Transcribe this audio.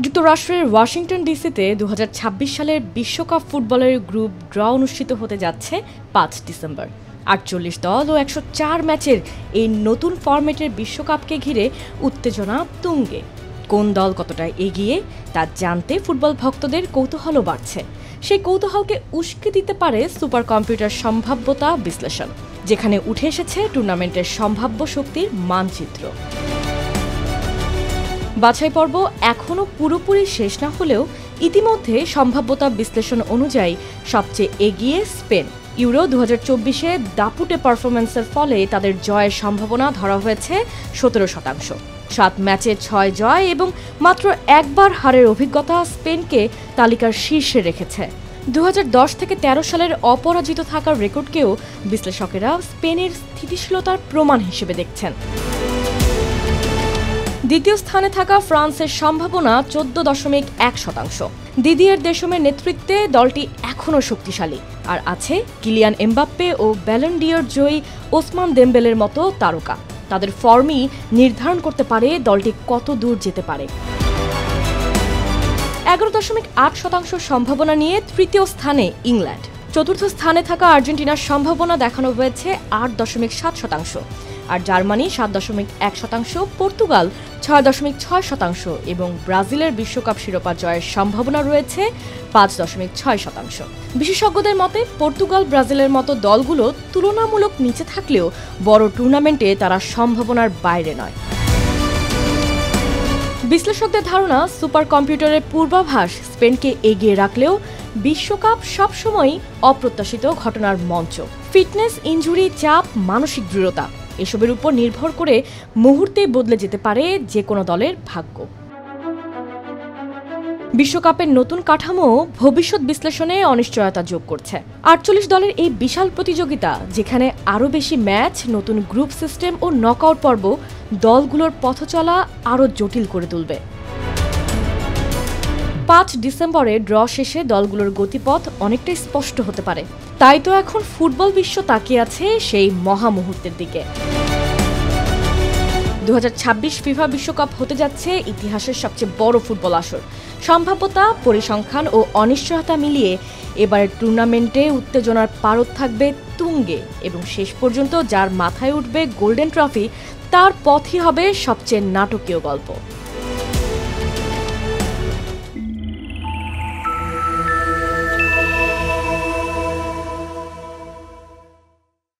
যুক্তরাষ্ট্রের ওয়াশিংটন ডিসিতে ২০২৬ সালের বিশ্বকাপ ফুটবলের গ্রুপ ড্র অনুষ্ঠিত হতে যাচ্ছে ৫ ডিসেম্বর। ৪৮ দল ও ১০৪ ম্যাচের এই নতুন ফরম্যাটের বিশ্বকাপকে ঘিরে উত্তেজনা তুঙ্গে। কোন দল কতটা এগিয়ে তা জানতে ফুটবল ভক্তদের কৌতূহলও বাড়ছে। সেই কৌতূহলকে উস্কে দিতে পারে সুপার কম্পিউটার সম্ভাব্যতা বিশ্লেষণ, যেখানে উঠে এসেছে টুর্নামেন্টের সম্ভাব্য শক্তির মানচিত্র। বাছাই পর্ব এখনও পুরোপুরি শেষ না হলেও ইতিমধ্যে সম্ভাব্যতা বিশ্লেষণ অনুযায়ী সবচেয়ে এগিয়ে স্পেন। ইউরো ২০২৪-এ দাপুটে পারফরম্যান্সের ফলে তাদের জয়ের সম্ভাবনা ধরা হয়েছে ১৭%। ৭ ম্যাচে ৬ জয় এবং মাত্র একবার হারের অভিজ্ঞতা স্পেনকে তালিকার শীর্ষে রেখেছে। ২০১০ থেকে ১৩ সালের অপরাজিত থাকার রেকর্ডকেও বিশ্লেষকেরা স্পেনের স্থিতিশীলতার প্রমাণ হিসেবে দেখছেন। দ্বিতীয় স্থানে থাকা ফ্রান্সের সম্ভাবনা ১৪.১%। দিদিয়ের দেশমের নেতৃত্বে দলটি এখনও শক্তিশালী, আর আছে কিলিয়ান এমবাপ্পে ও ব্যালন ডি'র জয়ী ওসমান দেমবেলের মতো তারকা। তাদের ফর্মই নির্ধারণ করতে পারে দলটি কত দূর যেতে পারে। ১১.৮% সম্ভাবনা নিয়ে তৃতীয় স্থানে ইংল্যান্ড। চতুর্থ স্থানে থাকা আর্জেন্টিনার সম্ভাবনা দেখানো হয়েছে ৮.৭%, আর জার্মানি ৭.১%, পর্তুগাল ৬.৬% এবং ব্রাজিলের বিশ্বকাপ শিরোপা জয়ের সম্ভাবনা রয়েছে ৫.৬%। বিশেষজ্ঞদের মতে পর্তুগাল, ব্রাজিলের মতো দলগুলো তুলনামূলক নিচে থাকলেও বড় টুর্নামেন্টে তারা সম্ভাবনার বাইরে নয়। বিশ্লেষকদের ধারণা, সুপার কম্পিউটারের পূর্বাভাস স্পেনকে এগিয়ে রাখলেও বিশ্বকাপ সবসময়ই অপ্রত্যাশিত ঘটনার মঞ্চ। ফিটনেস, ইনজুরি, চাপ, মানসিক দৃঢ়তা এসবের উপর নির্ভর করে মুহূর্তেই বদলে যেতে পারে যে কোনো দলের ভাগ্য। বিশ্বকাপের নতুন কাঠামো ভবিষ্যৎ বিশ্লেষণে অনিশ্চয়তা যোগ করছে। ৪৮ দলের এই বিশাল প্রতিযোগিতা, যেখানে আরও বেশি ম্যাচ, নতুন গ্রুপ সিস্টেম ও নকআউট পর্ব দলগুলোর পথচলা আরও জটিল করে তুলবে। ৫ ডিসেম্বরে ড্র শেষে দলগুলোর গতিপথ অনেকটাই স্পষ্ট হতে পারে। তাই তো এখন ফুটবল বিশ্ব তাকিয়ে আছে সেই মহা মুহূর্তের দিকে। ২০২৬ ফিফা বিশ্বকাপ হতে যাচ্ছে ইতিহাসের সবচেয়ে বড় ফুটবল আসর। সম্ভাব্যতা, পরিসংখ্যান ও অনিশ্চয়তা মিলিয়ে এবারের টুর্নামেন্টে উত্তেজনার পারদ থাকবে তুঙ্গে, এবং শেষ পর্যন্ত যার মাথায় উঠবে গোল্ডেন ট্রফি, তার পথই হবে সবচেয়ে নাটকীয় গল্প।